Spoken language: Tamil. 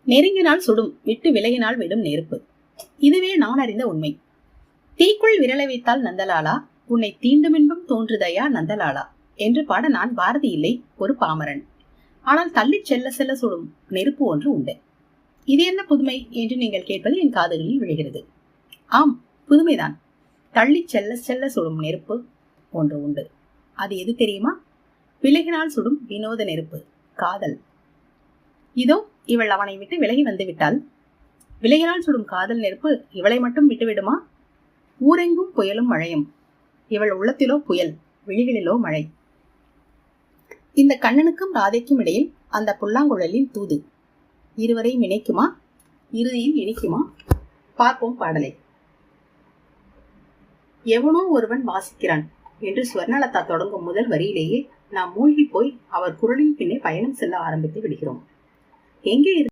நெருங்கினால் சுடும், விட்டு விலகினால் விடும் நெருப்பு. இதுவே நான் அறிந்த உண்மை. தீக்குள் விரலை வைத்தால் நந்தலாலா, உன்னை தீண்டுமின்பம் தோன்றுதையா நந்தலாலா என்று பாட நான் பாரதி இல்லை, ஒரு பாமரன். ஆனால் தள்ளி செல்ல செல்ல சுடும் நெருப்பு ஒன்று உண்டு. இது என்ன புதுமை என்று நீங்கள் கேட்பது என் காதுகளில் விழுகிறது. ஆம், புதுமைதான். தள்ளி செல்ல செல்ல சுடும் நெருப்பு ஒன்று உண்டு. அது எது தெரியுமா? விலகினால் சுடும் வினோத நெருப்பு, காதல். இதோ இவள் அவனை விட்டு விலகி வந்து விட்டாள். விலகினால் சுடும் காதல் நெருப்பு இவளை மட்டும் விட்டுவிடுமா? ஊரெங்கும் புயலும் மழையும், இவள் உள்ளத்திலோ புயல், விழிகளிலோ மழை. இந்த கண்ணனுக்கும் ராதைக்கும் இடையில் அந்த புல்லாங்குழலின் தூது இருவரையும் இணைக்குமா? இறுதியில் இணைக்குமா? பார்ப்போம் பாடலை. எவனோ ஒருவன் வாசிக்கிறான் என்று ஸ்வர்ணலதா தொடங்கும் முதல் வரியிலேயே நாம் மூழ்கி போய் அவர் குரலின் பின்னே பயணம் செல்ல ஆரம்பித்து விடுகிறோம். எங்கே